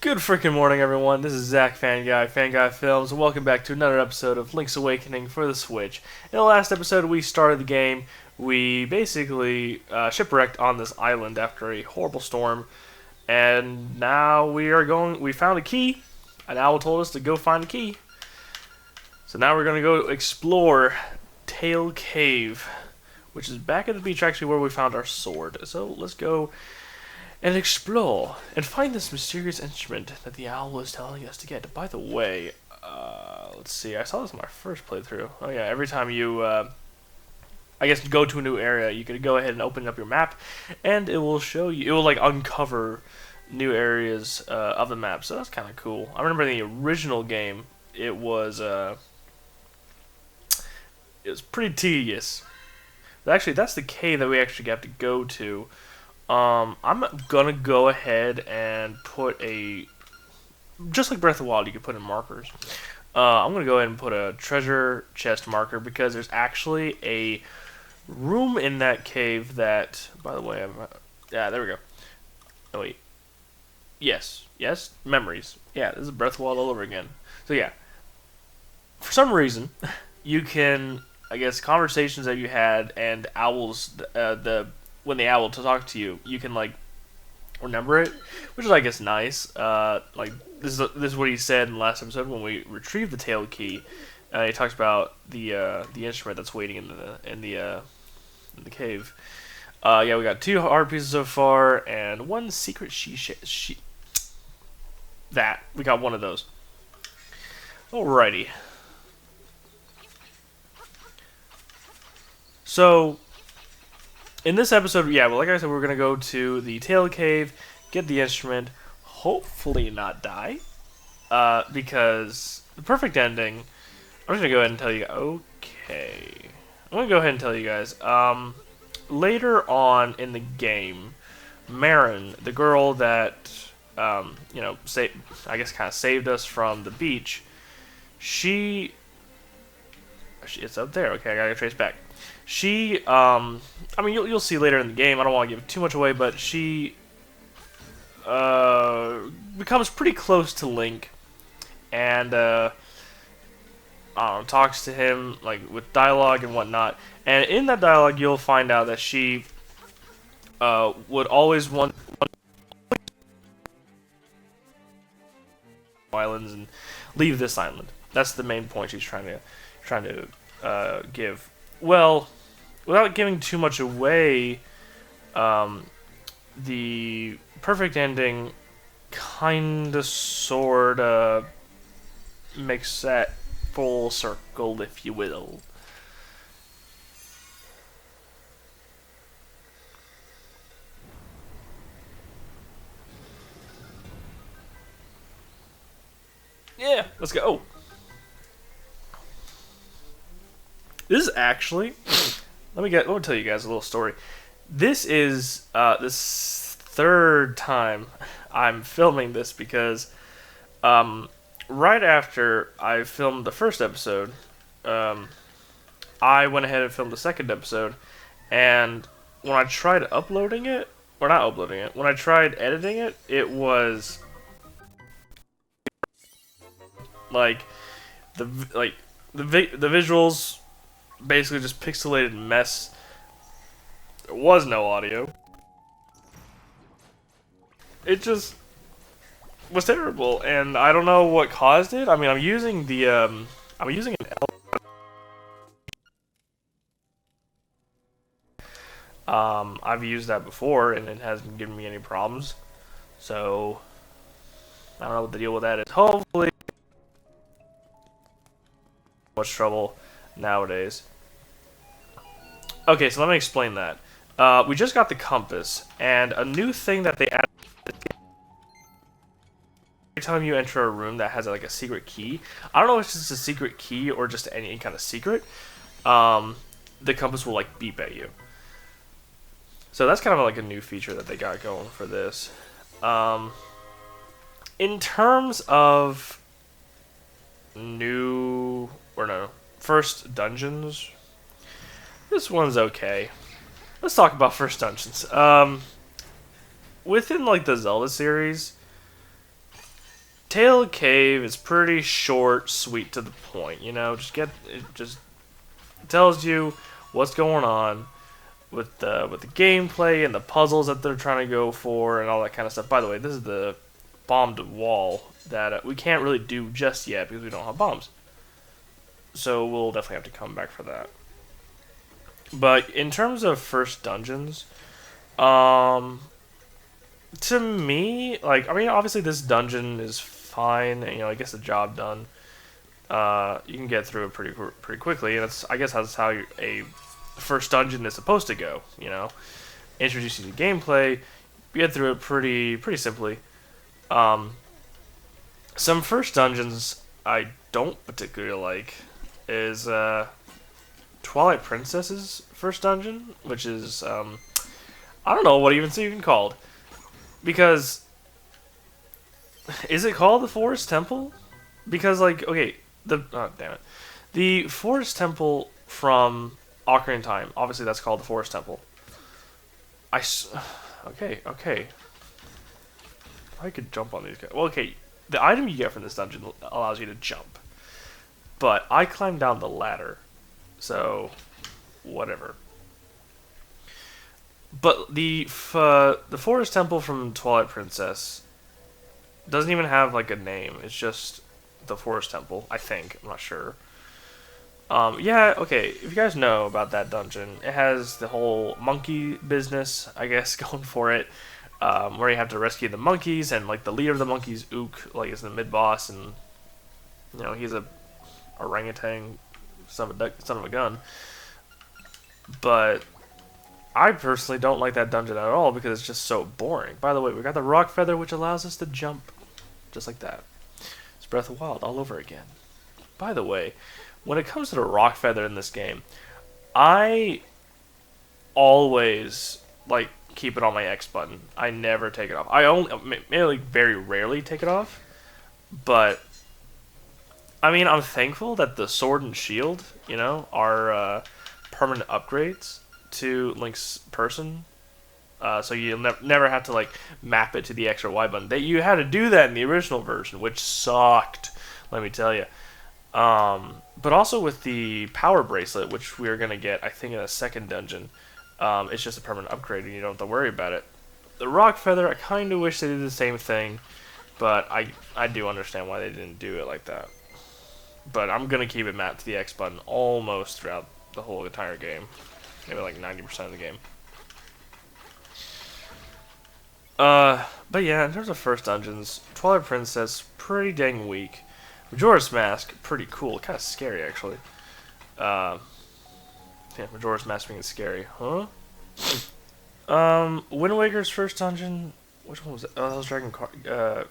Good freaking morning, everyone. This is Zach Fan Guy Films, and welcome back to another episode of Link's Awakening for the Switch. In the last episode, we started the game. We basically shipwrecked on this island after a horrible storm, and now we are going. We found a key. An owl told us to go find the key. So now we're going to go explore Tail Cave, which is back at the beach, actually, where we found our sword. So let's go and explore and find this mysterious instrument that the owl was telling us to get. By the way, let's see, I saw this in my first playthrough. Oh yeah, every time you, I guess, go to a new area, you can go ahead and open up your map, and it will show you, it will like uncover new areas of the map, so that's kind of cool. I remember in the original game, it was pretty tedious. But actually, that's the cave that we actually have to go to. I'm gonna go ahead and put just like Breath of the Wild, you can put in markers. I'm gonna go ahead and put a treasure chest marker because there's actually a room in that cave that, by the way, yeah, there we go. Oh wait, yes, memories. Yeah, this is Breath of the Wild all over again. So yeah, for some reason, you can, I guess, conversations that you had and owls, when the owl to talk to you, you can like remember it, which is, I guess, nice. Like this is what he said in the last episode when we retrieved the tail key. He talks about the instrument that's waiting in the cave. Yeah, we got 2 hard pieces so far and 1 secret that we got 1 of those. Alrighty. So in this episode, yeah, well, like I said, we're going to go to the Tail Cave, get the instrument, hopefully not die, because the perfect ending, I'm just going to go ahead and tell you, okay, I'm going to go ahead and tell you guys, later on in the game, Marin, the girl that, you know, I guess kind of saved us from the beach, it's up there, okay, I got to trace back. She, I mean, you'll see later in the game. I don't want to give too much away, but she becomes pretty close to Link, and talks to him like with dialogue and whatnot. And in that dialogue, you'll find out that she would always want islands and leave this island. That's the main point she's trying to give. Well, without giving too much away, the perfect ending kinda sorta makes that full circle, if you will. Yeah, let's go. Oh. This is actually, let me tell you guys a little story. This is this 3rd time I'm filming this because right after I filmed the first episode, I went ahead and filmed the 2nd episode, and when I tried uploading it, or not uploading it, when I tried editing it, it was like the visuals basically just pixelated mess. There was no audio. It just was terrible, and I don't know what caused it. I mean, I'm using an I've used that before, and it hasn't given me any problems. So I don't know what the deal with that is. Hopefully, much trouble nowadays. Okay, so let me explain that. We just got the compass, and a new thing that they added. Every time you enter a room that has like a secret key, I don't know if it's just a secret key or just any kind of secret, the compass will like beep at you. So that's kind of like a new feature that they got going for this. In terms of first dungeons, this one's okay. Let's talk about first dungeons. Within like the Zelda series, Tail Cave is pretty short, sweet, to the point. You know, it just tells you what's going on with the gameplay and the puzzles that they're trying to go for and all that kind of stuff. By the way, this is the bombed wall that we can't really do just yet because we don't have bombs. So we'll definitely have to come back for that. But in terms of first dungeons, to me, like, I mean, obviously this dungeon is fine. You know, it gets the job done. You can get through it pretty quickly, and I guess that's how a first dungeon is supposed to go. You know, introduce you to gameplay, get through it pretty simply. Some first dungeons I don't particularly like is Twilight Princess's first dungeon, which is I don't know what it's even called, because is it called the Forest Temple? Because like okay, damn it, the Forest Temple from Ocarina of Time, obviously that's called the Forest Temple. Okay. I could jump on these guys. Well, okay, the item you get from this dungeon allows you to jump, but I climbed down the ladder, so whatever. But the Forest Temple from Twilight Princess doesn't even have like a name. It's just the Forest Temple, I think. I'm not sure. Yeah, okay. If you guys know about that dungeon, it has the whole monkey business, I guess, going for it. Where you have to rescue the monkeys, and like the leader of the monkeys, Ook, like is the mid boss, and you know he's a orangutan, son of a gun. But I personally don't like that dungeon at all because it's just so boring. By the way, we got the rock feather, which allows us to jump, just like that. It's Breath of the Wild all over again. By the way, when it comes to the rock feather in this game, I always like keep it on my X button. I never take it off. I only very rarely take it off, but I mean, I'm thankful that the sword and shield, you know, are permanent upgrades to Link's person. So you'll never have to like map it to the X or Y button. You had to do that in the original version, which sucked. Let me tell you. But also with the power bracelet, which we're gonna get, I think, in a second dungeon. It's just a permanent upgrade, and you don't have to worry about it. The rock feather, I kind of wish they did the same thing, but I do understand why they didn't do it like that. But I'm gonna keep it mapped to the X button almost throughout the whole entire game, maybe like 90% of the game. But yeah, in terms of first dungeons, Twilight Princess pretty dang weak. Majora's Mask pretty cool, kind of scary actually. Yeah, Majora's Mask being scary, huh? Wind Waker's first dungeon. Which one was it? Oh, that was that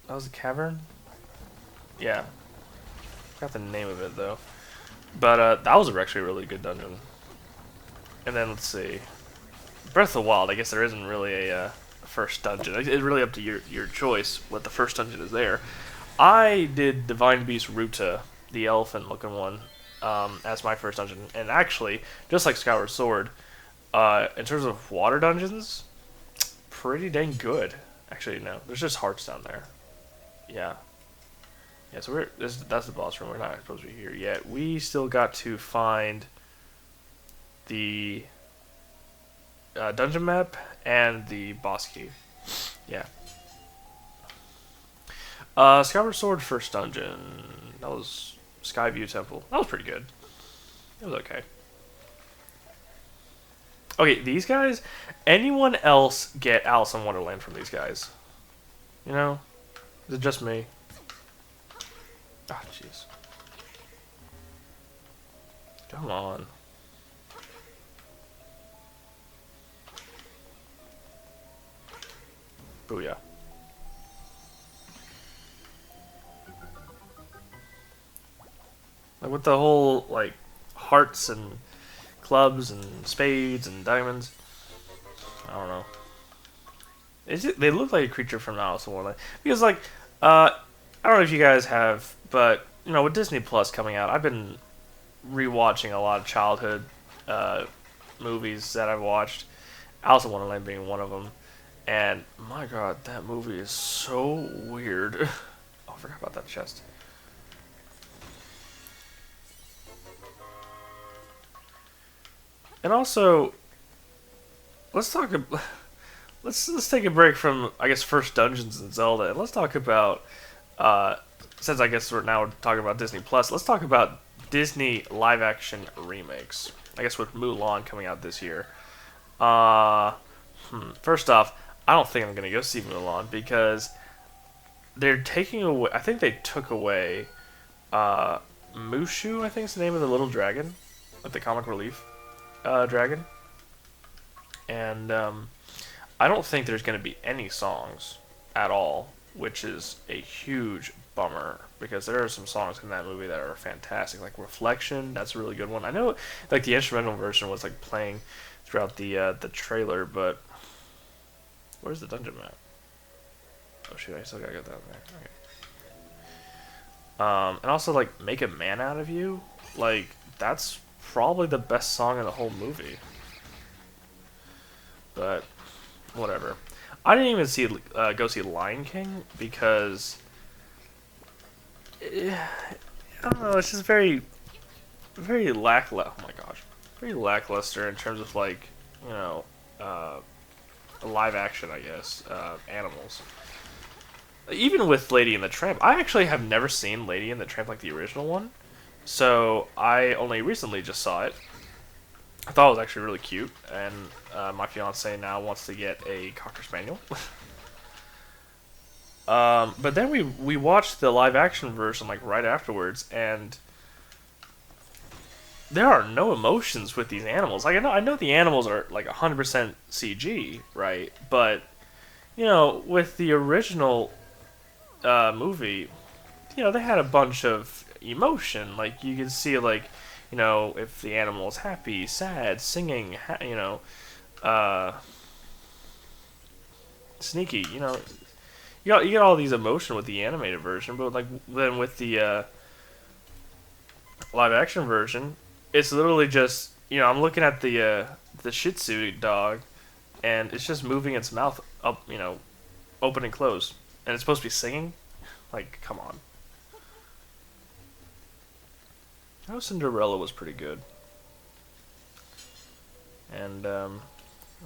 was the cavern. Yeah, got the name of it though. But that was actually a really good dungeon. And then let's see, Breath of the Wild. I guess there isn't really a first dungeon. It's really up to your choice what the first dungeon is there. I did Divine Beast Ruta, the elephant-looking one, as my first dungeon, and actually, just like Skyward Sword, in terms of water dungeons, pretty dang good. Actually, no, there's just hearts down there. Yeah. Yeah, so that's the boss room. We're not supposed to be here yet. We still got to find the dungeon map and the boss key. Yeah. Skyward Sword first dungeon. That was Skyview Temple. That was pretty good. It was okay. Okay, these guys. Anyone else get Alice in Wonderland from these guys? You know? Is it just me? Ah, jeez. Come on. Booyah. Like with the whole like hearts and clubs and spades and diamonds. I don't know. They look like a creature from Alice in Wonderland because like I don't know if you guys have, but you know with Disney Plus coming out, I've been rewatching a lot of childhood movies that I've watched. Alice in Wonderland being one of them, and my God, that movie is so weird. forgot about that chest. And also, let's talk. Let's take a break from, I guess, first dungeons in Zelda, and let's talk about. Since I guess we're now talking about Disney Plus, let's talk about Disney live-action remakes. I guess with Mulan coming out this year. First off, I don't think I'm gonna go see Mulan because they're taking away. I think they took away Mushu. I think is the name of the little dragon, like the comic relief dragon, and I don't think there's gonna be any songs at all, which is a huge bummer because there are some songs in that movie that are fantastic, like Reflection. That's a really good one. I know, like the instrumental version was like playing throughout the trailer, but where's the dungeon map? Oh shoot, I still gotta get that there. Okay. And also like Make a Man Out of You, like that's probably the best song in the whole movie. But whatever. I didn't even go see Lion King because I don't know. It's just very lackluster. Oh my gosh, very lackluster in terms of like live action. I guess animals. Even with Lady and the Tramp, I actually have never seen Lady and the Tramp like the original one, so I only recently just saw it. I thought it was actually really cute, and my fiance now wants to get a Cocker Spaniel. But then we watched the live action version like right afterwards, and there are no emotions with these animals. Like I know the animals are like 100% CG, right? But with the original movie, they had a bunch of emotion. Like you could see like if the animal is happy, sad, singing, sneaky, you get all these emotion with the animated version, but like then with the live action version, it's literally just I'm looking at the Shih Tzu dog, and it's just moving its mouth up, open and close, and it's supposed to be singing. Like, come on. I know Cinderella was pretty good. And,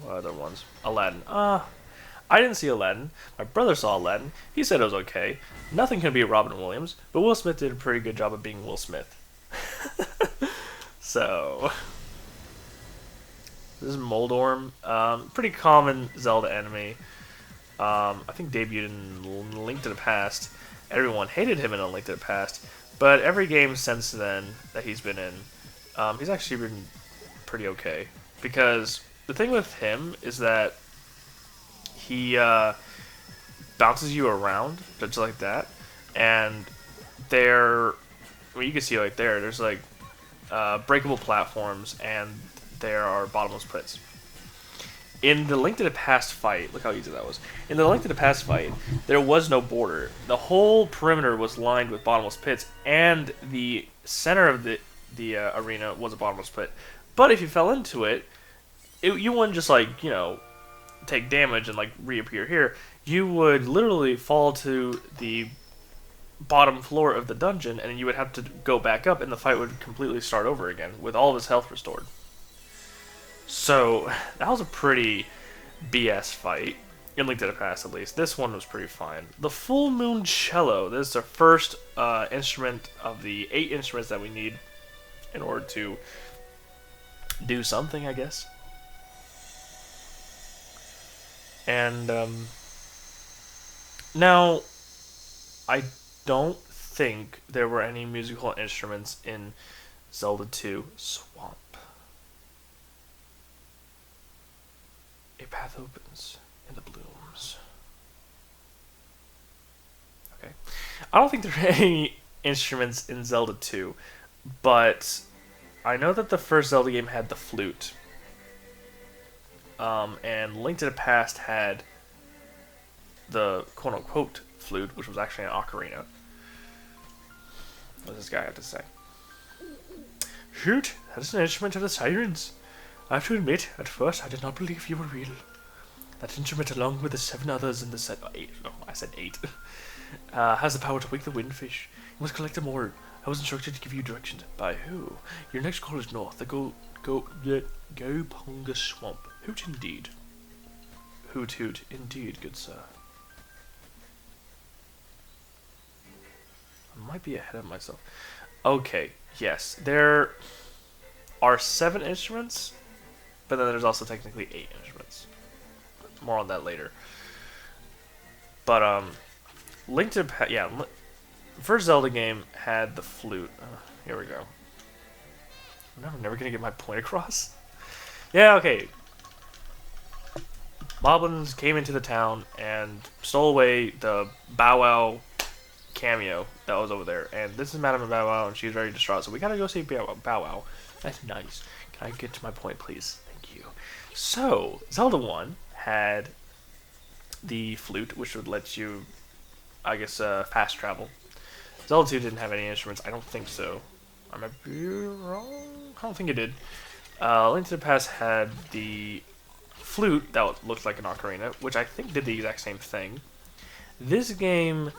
what other ones? Aladdin. I didn't see Aladdin. My brother saw Aladdin. He said it was okay. Nothing can beat Robin Williams, but Will Smith did a pretty good job of being Will Smith. So, this is Moldorm. Pretty common Zelda enemy. I think debuted in Link to the Past. Everyone hated him in A Link to the Past. But every game since then that he's been in, he's actually been pretty okay. Because the thing with him is that he bounces you around just like that, and you can see like there's like breakable platforms, and there are bottomless pits. In the Link to the Past fight, look how easy that was. In the Link to the Past fight, there was no border. The whole perimeter was lined with bottomless pits, and the center of the arena was a bottomless pit. But if you fell into it, you wouldn't just like take damage and like reappear here. You would literally fall to the bottom floor of the dungeon, and you would have to go back up, and the fight would completely start over again with all of his health restored. So that was a pretty BS fight in Link to the Past, at least. This one was pretty fine. The Full Moon Cello. This is the first instrument of the 8 instruments that we need in order to do something, I guess. And now, I don't think there were any musical instruments in Zelda 2 Swamp. A path opens in the blooms. Okay. I don't think there are any instruments in Zelda 2, but I know that the first Zelda game had the flute. And Link to the Past had the quote-unquote flute, which was actually an ocarina. What does this guy have to say? Shoot, that is an instrument of the sirens. I have to admit, at first I did not believe you were real. That instrument, along with the 7 others in the set, 8. Oh, I said 8. Has the power to wake the windfish. You must collect them all. I was instructed to give you directions. By who? Your next call is north. The Go Ponga Swamp. Hoot indeed. Hoot hoot indeed, good sir. I might be ahead of myself. Okay, yes. There are 7 instruments, but then there's also technically 8 instruments. More on that later. But, Link to yeah, first Zelda game had the flute. Here we go. I'm never gonna get my point across. Yeah, okay. Moblins came into the town and stole away the Bow Wow cameo that was over there. And this is Madame Bow Wow, and she's very distraught. So we gotta go see Bow Wow. That's nice. Can I get to my point, please? Thank you. So, Zelda 1 had the flute, which would let you, I guess, fast travel. Zelda 2 didn't have any instruments. I don't think so. I might be wrong. I don't think it did. Link to the Past had the flute that looked like an ocarina, which I think did the exact same thing. This game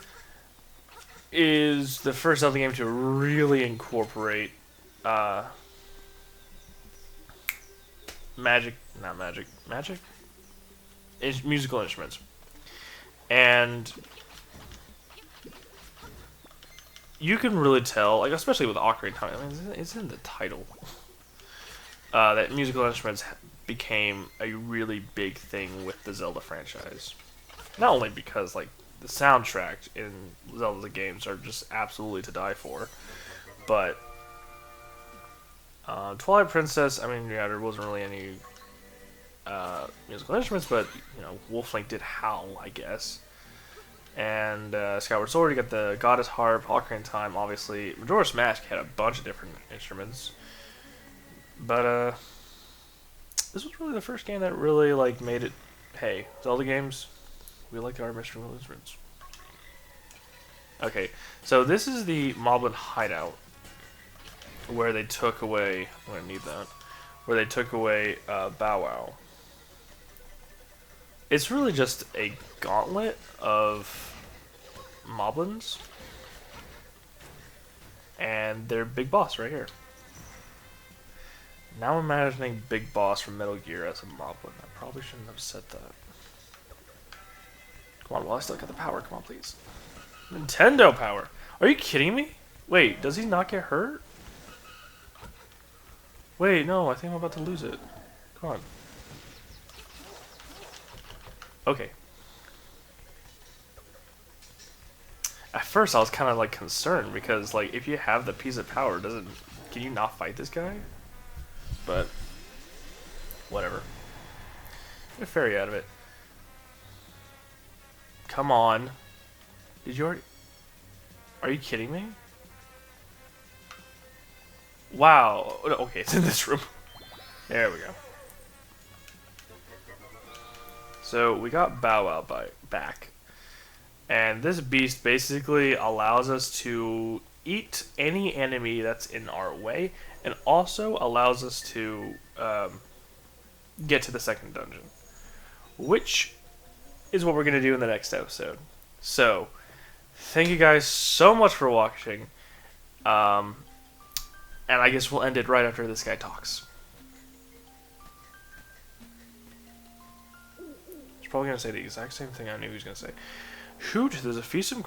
is the first Zelda game to really incorporate musical instruments. And you can really tell, like especially with Ocarina of Time, I mean, it's in the title, that musical instruments became a really big thing with the Zelda franchise. Not only because like the soundtrack in Zelda games are just absolutely to die for, but Twilight Princess, I mean, yeah, there wasn't really any musical instruments, but you know, Wolf Link did howl, I guess. And Skyward Sword, you got the Goddess Harp, Ocarina of Time, obviously. Majora's Mask had a bunch of different instruments. But this was really the first game that really like made it, hey, Zelda games, we like our musical instruments. Okay, so this is the Moblin hideout, where they took away, I'm going to need that, where they took away Bow Wow. It's really just a gauntlet of Moblins, and their big boss right here. Now I'm imagining Big Boss from Metal Gear as a Moblin. I probably shouldn't have said that. Come on, well I still got the power, come on please. Nintendo power! Are you kidding me? Wait, does he not get hurt? Wait, no, I think I'm about to lose it. Come on. Okay. At first I was kind of like concerned because like if you have the piece of power, can you not fight this guy? But whatever. Get a fairy out of it. Come on. Did you already? Are you kidding me? Wow. Okay, it's in this room. There we go. So we got Bow Wow back. And this beast basically allows us to eat any enemy that's in our way, and also allows us to get to the second dungeon, which is what we're going to do in the next episode. So, thank you guys so much for watching, and I guess we'll end it right after this guy talks. He's probably going to say the exact same thing I knew he was going to say. Shoot, there's a fearsome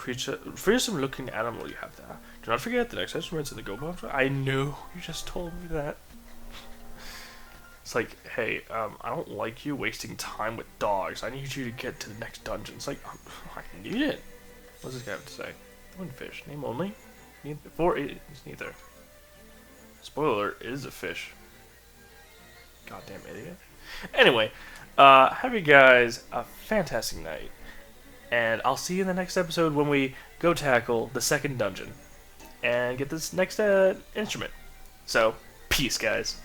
looking animal you have there. Do not forget the next instruments in the go box. I knew, you just told me that. It's like, hey, I don't like you wasting time with dogs. I need you to get to the next dungeon. It's like, I need it. What's this guy have to say? Windfish, name only? It's neither. Spoiler alert, it is a fish. Goddamn idiot. Anyway, have you guys a fantastic night. And I'll see you in the next episode when we go tackle the second dungeon and get this next instrument. So, peace, guys.